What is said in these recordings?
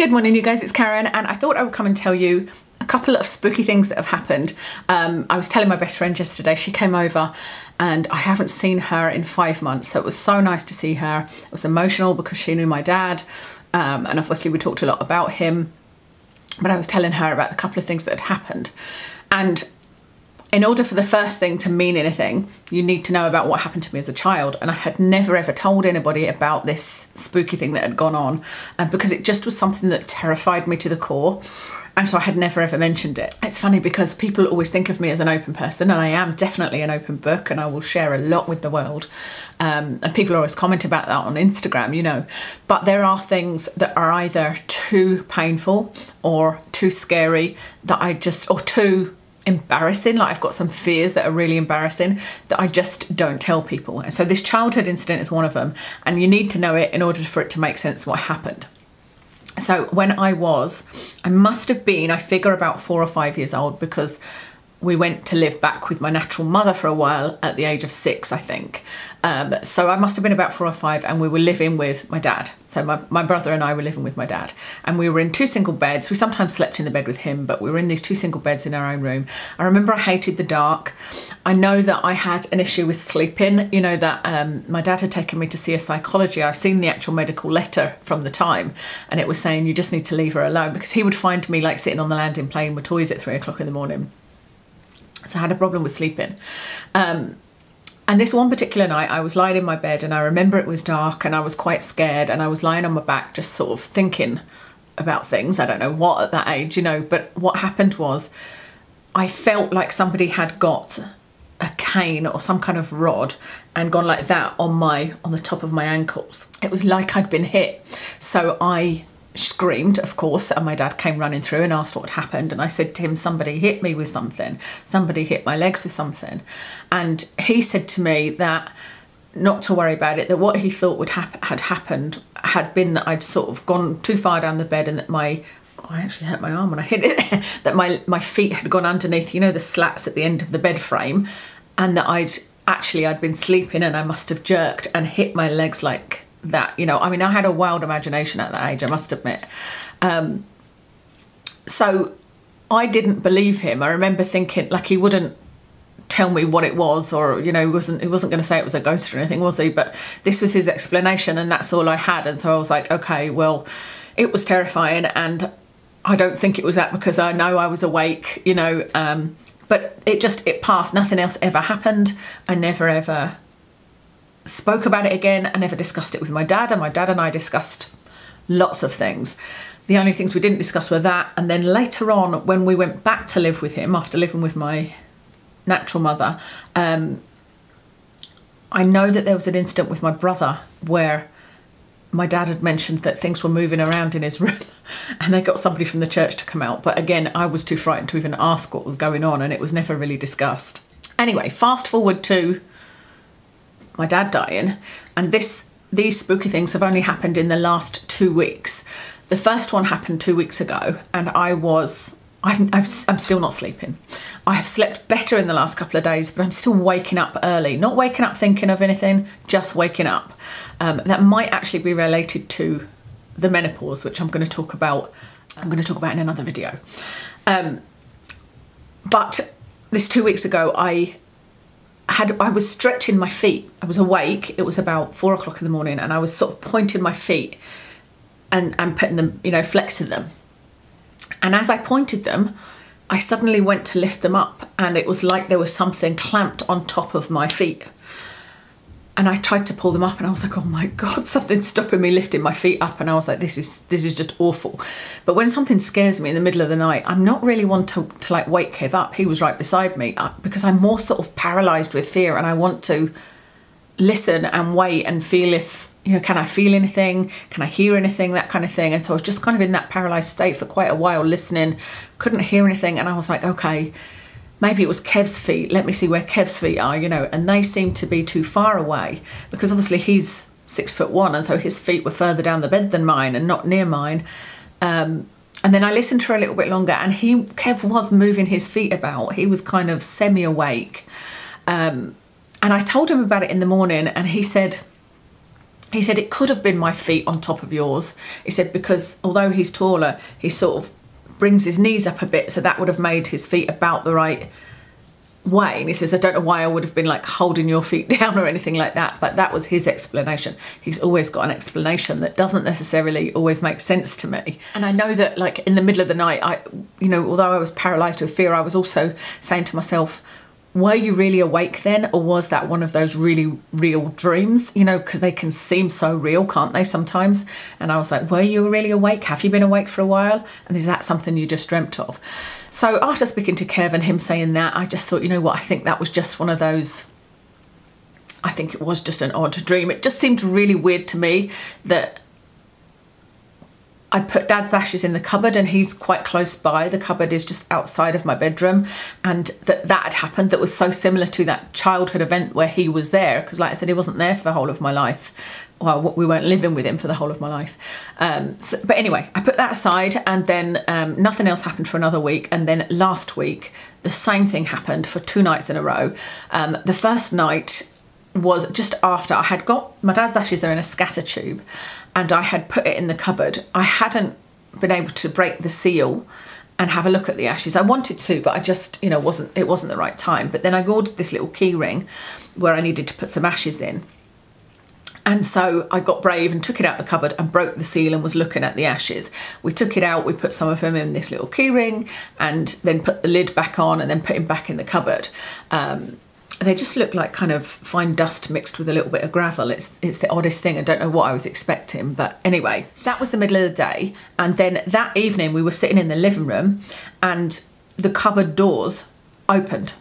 Good morning, you guys, it's Karen, and I thought I would come and tell you a couple of spooky things that have happened. I was telling my best friend yesterday, she came over and I haven't seen her in 5 months, so it was so nice to see her. It was emotional because she knew my dad, and obviously we talked a lot about him, but I was telling her about a couple of things that had happened. And in order for the first thing to mean anything, you need to know about what happened to me as a child. And I had never ever told anybody about this spooky thing that had gone on, because it just was something that terrified me to the core. And so I had never ever mentioned it. It's funny because people always think of me as an open person, and I am definitely an open book, and I will share a lot with the world. And people always comment about that on Instagram, you know. But there are things that are either too painful or too scary that or too embarrassing, like I've got some fears that are really embarrassing that I just don't tell people. And so this childhood incident is one of them, and you need to know it in order for it to make sense what happened. So when I must have been, I figure, about 4 or 5 years old, because we went to live back with my natural mother for a while at the age of 6, I think. So I must have been about 4 or 5, and we were living with my dad. So my brother and I were living with my dad, and we were in 2 single beds. We sometimes slept in the bed with him, but we were in these 2 single beds in our own room. I remember I hated the dark. I know that I had an issue with sleeping, you know, that my dad had taken me to see a psychology. I've seen the actual medical letter from the time, and it was saying you just need to leave her alone, because he would find me like sitting on the landing playing with toys at 3 o'clock in the morning. So I had a problem with sleeping. And this one particular night I was lying in my bed, and I remember it was dark and I was quite scared, and I was lying on my back just sort of thinking about things. I don't know what at that age, you know, but what happened was I felt like somebody had got a cane or some kind of rod and gone like that on the top of my ankles. It was like I'd been hit. So I screamed, of course, and my dad came running through and asked what happened, and I said to him, somebody hit me with something, somebody hit my legs with something. And he said to me that not to worry about it, that what he thought had happened had been that I'd sort of gone too far down the bed, and that I actually hurt my arm when I hit it, that my feet had gone underneath, you know, the slats at the end of the bed frame, and that I'd been sleeping and I must have jerked and hit my legs like that, you know. I mean, I had a wild imagination at that age, I must admit. So I didn't believe him. I remember thinking, like, he wouldn't tell me what it was, or, you know, he wasn't going to say it was a ghost or anything, was he? But this was his explanation, and that's all I had. And so I was like, okay, well, it was terrifying, and I don't think it was that, because I know I was awake, you know. But it passed. Nothing else ever happened. I never ever spoke about it again. I never discussed it with my dad, and my dad and I discussed lots of things. The only things we didn't discuss were that. And then later on, when we went back to live with him after living with my natural mother, I know that there was an incident with my brother where my dad had mentioned that things were moving around in his room, and they got somebody from the church to come out. But again, I was too frightened to even ask what was going on, and it was never really discussed. Anyway, fast forward to my dad dying, and these spooky things have only happened in the last 2 weeks. The first one happened 2 weeks ago, and I'm still not sleeping. I have slept better in the last couple of days, but I'm still waking up early. Not waking up thinking of anything, just waking up. That might actually be related to the menopause, which I'm going to talk about in another video. But this 2 weeks ago, I was stretching my feet. I was awake. It was about 4 o'clock in the morning, and I was sort of pointing my feet and putting them, you know, flexing them. And as I pointed them, I suddenly went to lift them up, and it was like there was something clamped on top of my feet. And I tried to pull them up, and I was like, oh my God, something's stopping me lifting my feet up. And I was like, this is just awful. But when something scares me in the middle of the night, I'm not really one to like wake Kev up. He was right beside me, because I'm more sort of paralyzed with fear, and I want to listen and wait and feel if, you know, can I feel anything? Can I hear anything? That kind of thing. And so I was just kind of in that paralyzed state for quite a while, listening, couldn't hear anything. And I was like, okay, maybe it was Kev's feet. Let me see where Kev's feet are, you know. And they seemed to be too far away, because obviously he's 6'1", and so his feet were further down the bed than mine and not near mine. And then I listened for a little bit longer, and Kev was moving his feet about. He was kind of semi-awake. And I told him about it in the morning, and he said He said it could have been my feet on top of yours. He said because although he's taller, he sort of brings his knees up a bit, so that would have made his feet about the right way. And he says, I don't know why I would have been like holding your feet down or anything like that, but that was his explanation. He's always got an explanation that doesn't necessarily always make sense to me. And I know that like in the middle of the night, although I was paralysed with fear, I was also saying to myself, were you really awake then, or was that one of those really real dreams? Because they can seem so real, can't they, sometimes? And I was like, were you really awake? Have you been awake for a while? And is that something you just dreamt of? So after speaking to Kev and him saying that, I just thought, you know what, I think that was just one of those, I think it was just an odd dream. It just seemed really weird to me that I'd put Dad's ashes in the cupboard and he's quite close by. The cupboard is just outside of my bedroom, and that had happened. That was so similar to that childhood event where he was there, because like I said, he wasn't there for the whole of my life. Well, we weren't living with him for the whole of my life. But anyway, I put that aside, and then nothing else happened for another week. And then last week, the same thing happened for 2 nights in a row. The first night was just after I had got my dad's ashes are in a scatter tube, and I had put it in the cupboard. I hadn't been able to break the seal and have a look at the ashes. I wanted to, but I just, it wasn't the right time. But then I ordered this little key ring where I needed to put some ashes in. And so I got brave and took it out the cupboard and broke the seal and was looking at the ashes. We took it out, we put some of them in this little key ring, and then put the lid back on and then put him back in the cupboard. They just look like kind of fine dust mixed with a little bit of gravel. It's the oddest thing. I don't know what I was expecting. But anyway, that was the middle of the day. And then that evening we were sitting in the living room and the cupboard doors opened.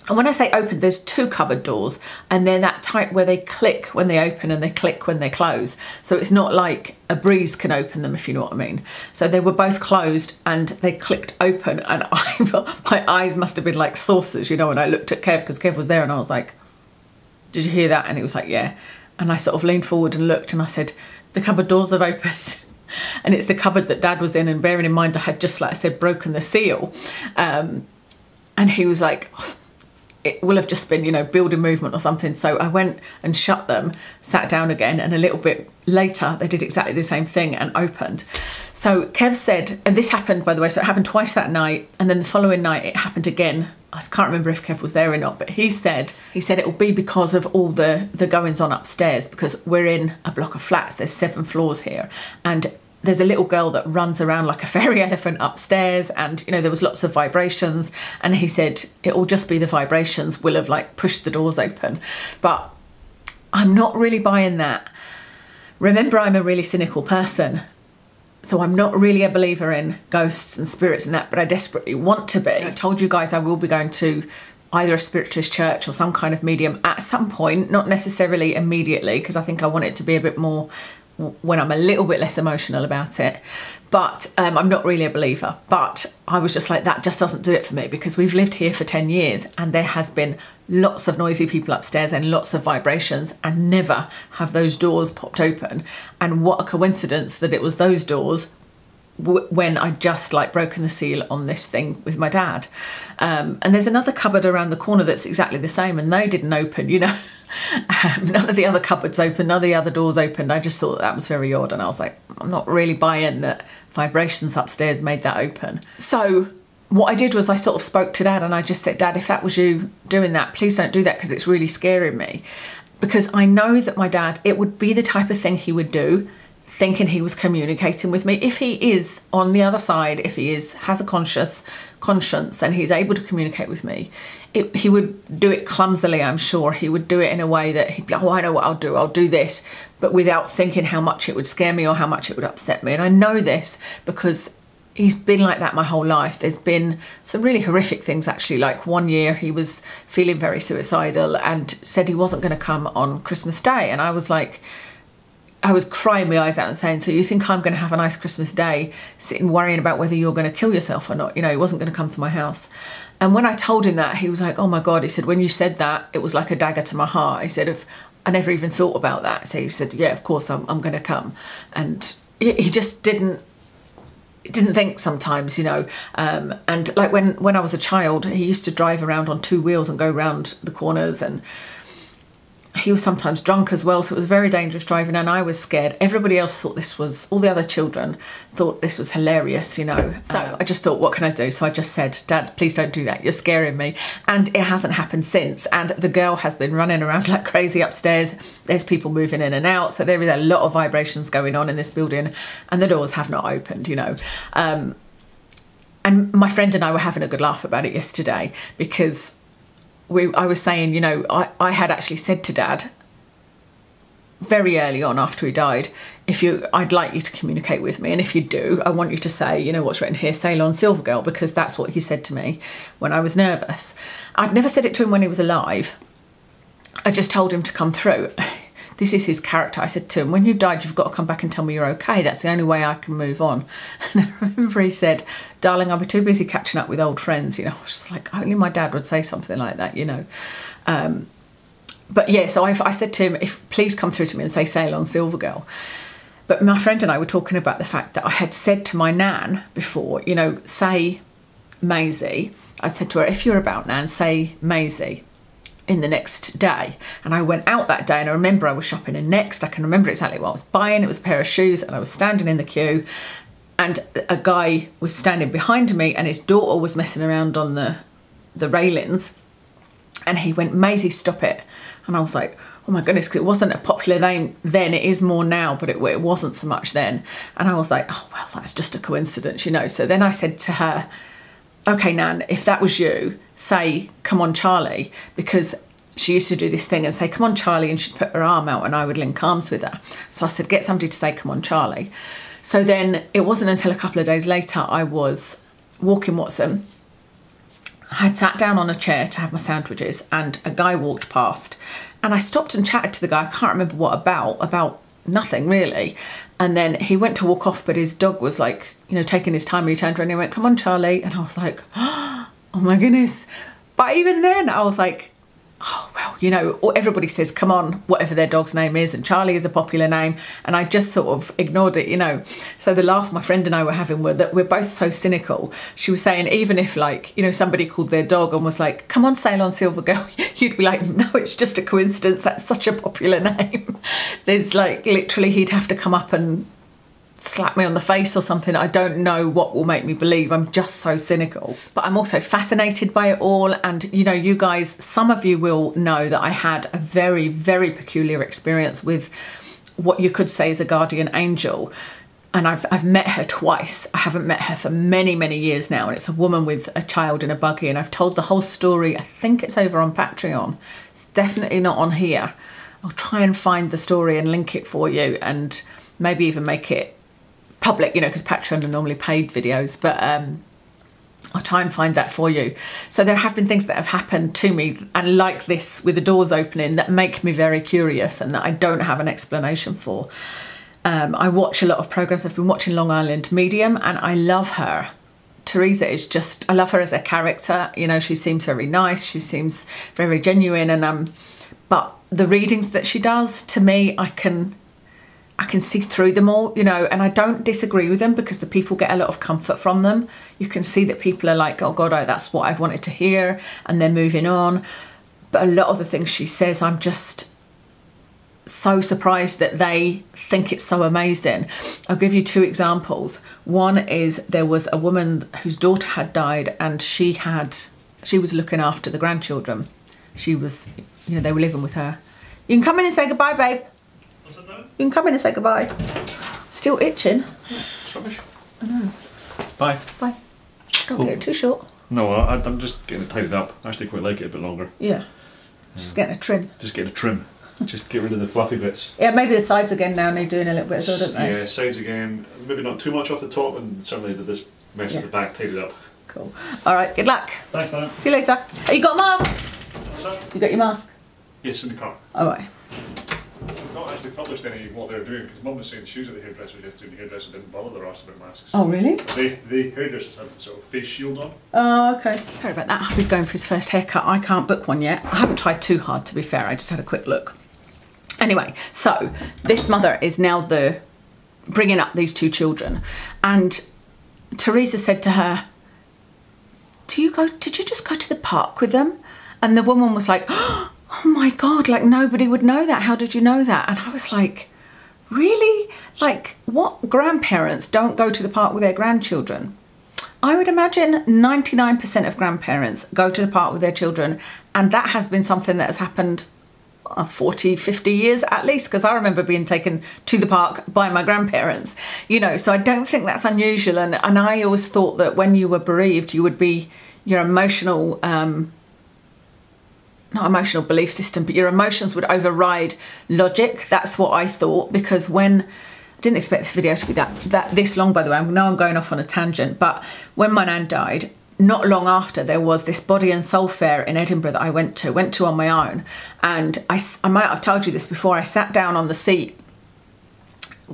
And when I say open, there's 2 cupboard doors, and they're that type where they click when they open and they click when they close. So it's not like a breeze can open them, if you know what I mean. So they were both closed and they clicked open, and my eyes must have been like saucers, when I looked at Kev, because Kev was there, and I was like, did you hear that? And he was like, yeah. And I sort of leaned forward and looked, and I said, the cupboard doors have opened. And it's the cupboard that Dad was in, and bearing in mind I had just, like I said, broken the seal. And he was like, it will have just been, building movement or something. So I went and shut them, sat down again, and a little bit later they did exactly the same thing and opened. So Kev said, and this happened, by the way, so it happened twice that night, and then the following night it happened again. I can't remember if Kev was there or not, but he said it will be because of all the goings on upstairs, because we're in a block of flats, there's 7 floors here, and there's a little girl that runs around like a fairy elephant upstairs, and there was lots of vibrations, and he said it will just be the vibrations will have like pushed the doors open. But I'm not really buying that. Remember, I'm a really cynical person, so I'm not really a believer in ghosts and spirits and that, but I desperately want to be. I told you guys I will be going to either a spiritualist church or some kind of medium at some point, not necessarily immediately, because I think I want it to be a bit more when I'm a little bit less emotional about it. But I'm not really a believer. But I was just like, that just doesn't do it for me, because we've lived here for 10 years and there has been lots of noisy people upstairs and lots of vibrations, and never have those doors popped open. And what a coincidence that it was those doors when I just like broken the seal on this thing with my dad. And there's another cupboard around the corner that's exactly the same, and they didn't open, none of the other cupboards opened, none of the other doors opened. I just thought that was very odd, and I was like, I'm not really buying that vibrations upstairs made that open. So what I did was I sort of spoke to Dad, and I just said, Dad, if that was you doing that, please don't do that, because it's really scaring me. Because I know that my dad, it would be the type of thing he would do, thinking he was communicating with me. If he is on the other side, if he has a conscience and he's able to communicate with me, he would do it clumsily, I'm sure. He would do it in a way that he'd be like, oh, I know what I'll do this, but without thinking how much it would scare me or how much it would upset me. And I know this because he's been like that my whole life. There's been some really horrific things, actually. Like one year he was feeling very suicidal and said he wasn't going to come on Christmas Day. And I was like, I was crying my eyes out and saying, so you think I'm going to have a nice Christmas Day sitting worrying about whether you're going to kill yourself or not? He wasn't going to come to my house. And when I told him that, he was like, oh my God. He said, when you said that, it was like a dagger to my heart. He said, I never even thought about that. So he said, yeah, of course I'm going to come. And he just didn't think sometimes, and like when I was a child, he used to drive around on 2 wheels and go round the corners, and he was sometimes drunk as well, so it was very dangerous driving, and I was scared. Everybody else thought this was, all the other children thought this was hilarious, you know. So I just thought, what can I do? So I just said, Dad, please don't do that. You're scaring me. And it hasn't happened since. And the girl has been running around like crazy upstairs. There's people moving in and out. So there is a lot of vibrations going on in this building, and the doors have not opened, you know. And my friend and I were having a good laugh about it yesterday, because I was saying, you know, I had actually said to Dad very early on after he died, I'd like you to communicate with me, and if you do, I want you to say, you know, what's written here, Ceylon Silver Girl, because that's what he said to me when I was nervous. I'd never said it to him when he was alive. I just told him to come through. This is his character. I said to him, when you've died, you've got to come back and tell me you're okay. That's the only way I can move on. And I remember he said, darling, I'll be too busy catching up with old friends. You know, I was just like, only my dad would say something like that, you know. But yeah, so I said to him, please come through to me and say Ceylon Silver Girl. But my friend and I were talking about the fact that I had said to my nan before, you know, say Maisie. I said to her, if you're about, Nan, say Maisie in the next day. And I went out that day, and I remember I was shopping in Next. I can remember exactly what I was buying. It was a pair of shoes, and I was standing in the queue, and a guy was standing behind me, and his daughter was messing around on the railings, and he went, Maisie, stop it. And I was like, oh my goodness, because it wasn't a popular name then. It is more now, but it wasn't so much then. And I was like, oh, well, that's just a coincidence, you know. So then I said to her, okay, Nan, if that was you, say, come on, Charlie, because she used to do this thing and say, come on, Charlie, and she'd put her arm out and I would link arms with her. So I said, get somebody to say, come on, Charlie. So then it wasn't until a couple of days later I was walking Watson. I had sat down on a chair to have my sandwiches, and a guy walked past, and I stopped and chatted to the guy. I can't remember what about nothing really. And then he went to walk off, but his dog was like, you know, taking his time, and he turned around and he went, come on, Charlie. And I was like, oh my goodness. But even then I was like, oh, well, you know, everybody says, come on, whatever their dog's name is, and Charlie is a popular name. And I just sort of ignored it, you know. So the laugh my friend and I were having were that we're both so cynical. She was saying, even if, like, you know, somebody called their dog and was like, come on, Ceylon Silver Girl, you'd be like, no, it's just a coincidence. That's such a popular name. There's like, literally, he'd have to come up and slap me on the face or something. I don't know what will make me believe. I'm just so cynical. But I'm also fascinated by it all. And, you know, you guys, some of you will know that I had a very, very peculiar experience with what you could say is a guardian angel. And I've met her twice. I haven't met her for many, many years now. And it's a woman with a child in a buggy. And I've told the whole story. I think it's over on Patreon. It's definitely not on here. I'll try and find the story and link it for you, and maybe even make it public, you know, because Patreon are normally paid videos, but I'll try and find that for you. So there have been things that have happened to me, and like this with the doors opening, that make me very curious and that I don't have an explanation for. I watch a lot of programs. I've been watching Long Island Medium, and I love her. Teresa is just, I love her as a character. You know, she seems very nice. She seems very genuine, and but the readings that she does, to me, I can see through them all, you know, and I don't disagree with them, because the people get a lot of comfort from them. You can see that people are like, oh God, that's what I've wanted to hear, and they're moving on. But a lot of the things she says, I'm just so surprised that they think it's so amazing. I'll give you two examples. One is, there was a woman whose daughter had died, and she was looking after the grandchildren. She was, you know, they were living with her. You can come in and say goodbye, babe. What's that now? You can come in and say goodbye. Still itching. It's rubbish. I know. Bye. Bye. Don't get it too short. No, I'm just getting it tidied up. I actually quite like it a bit longer. Yeah. Just getting a trim. Just getting a trim. Just get rid of the fluffy bits. Yeah, maybe the sides again now need doing a little bit as well, don't they? Yeah, sides again. Maybe not too much off the top, and certainly this mess at the back tidied up. Cool. All right, good luck. Thanks, man. See you later. Oh, you got a mask? What's that? You got your mask? Yes, in the car. All right. We've not actually published any of what they're doing, because Mum was saying she was at the hairdresser yesterday, and the hairdresser didn't bother their arse about masks. Oh, really? The hairdressers have sort of face shield on. Oh, okay. Sorry about that. He's going for his first haircut. I can't book one yet. I haven't tried too hard, to be fair. I just had a quick look. Anyway, so this mother is now bringing up these two children, and Teresa said to her, did you just go to the park with them? And the woman was like, oh oh my God, like nobody would know that. How did you know that? And I was like, really? Like, what grandparents don't go to the park with their grandchildren? I would imagine 99% of grandparents go to the park with their children, and that has been something that has happened 40, 50 years at least, because I remember being taken to the park by my grandparents, you know, so I don't think that's unusual. And I always thought that when you were bereaved, you would be, your emotional, not emotional belief system, but your emotions would override logic. That's what I thought, because when, I didn't expect this video to be this long, by the way. I know I'm going off on a tangent, but when my nan died, not long after, there was this body and soul fair in Edinburgh that I went to on my own. And I might have told you this before, I sat down on the seat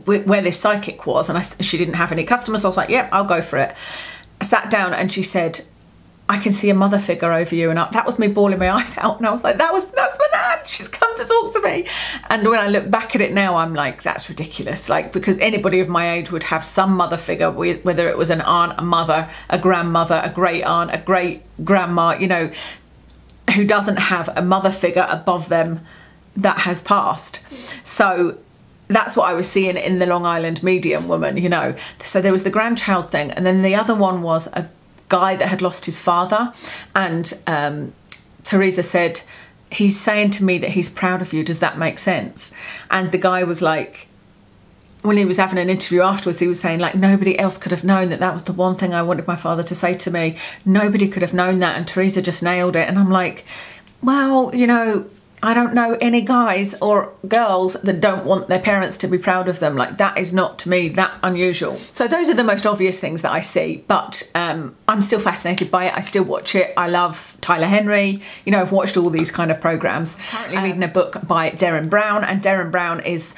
where this psychic was, and she didn't have any customers, so I was like, yep, I'll go for it. I sat down and she said, I can see a mother figure over you. And that was me bawling my eyes out. And I was like, that's my nan. She's come to talk to me. And when I look back at it now, I'm like, that's ridiculous. Like, because anybody of my age would have some mother figure, whether it was an aunt, a mother, a grandmother, a great aunt, a great grandma, you know, who doesn't have a mother figure above them that has passed. So that's what I was seeing in the Long Island medium woman, you know. So there was the grandchild thing. And then the other one was a guy that had lost his father, and Teresa said, he's saying to me that he's proud of you, does that make sense? And the guy was like, when he was having an interview afterwards, he was saying, like, nobody else could have known that that was the one thing I wanted my father to say to me. Nobody could have known that, and Teresa just nailed it. And I'm like, well, you know, I don't know any guys or girls that don't want their parents to be proud of them. Like, that is not, to me, that unusual. So those are the most obvious things that I see, but I'm still fascinated by it. I still watch it. I love Tyler Henry. You know, I've watched all these kind of programs. I'm currently reading a book by Derren Brown, and Derren Brown is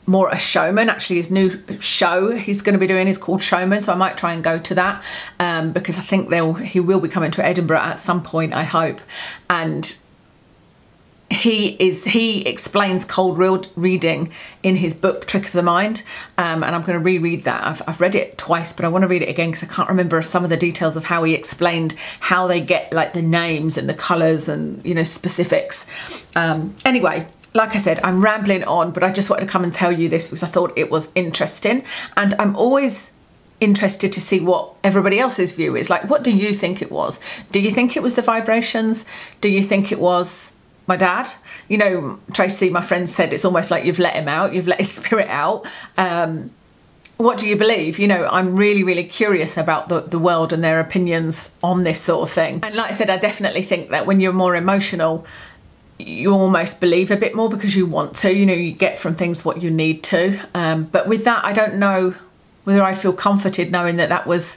more a showman. Actually, his new show he's going to be doing is called Showman, so I might try and go to that, because I think he will be coming to Edinburgh at some point, I hope. And he explains cold reading in his book Trick of the Mind, and I'm going to reread that. I've read it twice, but I want to read it again because I can't remember some of the details of how he explained how they get, like, the names and the colours and, you know, specifics. Anyway, like I said, I'm rambling on, but I just wanted to come and tell you this because I thought it was interesting, and I'm always interested to see what everybody else's view is. Like, what do you think it was? Do you think it was the vibrations? Do you think it was my dad? You know, Tracy, my friend, said it's almost like you've let him out, you've let his spirit out. What do you believe? You know, I'm really, really curious about the world and their opinions on this sort of thing. And like I said, I definitely think that when you're more emotional, you almost believe a bit more because you want to, you know, you get from things what you need to. But with that, I don't know whether I'd feel comforted knowing that that was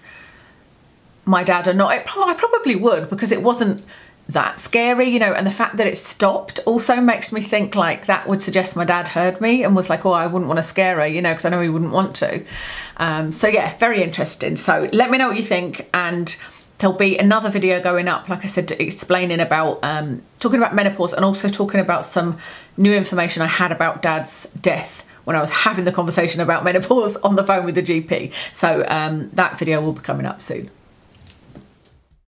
my dad or not. I probably would, because it wasn't that scary, you know, and the fact that it stopped also makes me think, like, that would suggest my dad heard me and was like, oh, I wouldn't want to scare her, you know, because I know he wouldn't want to. So yeah, very interesting. So let me know what you think, and there'll be another video going up, like I said, explaining about talking about menopause, and also talking about some new information I had about Dad's death when I was having the conversation about menopause on the phone with the GP. So that video will be coming up soon.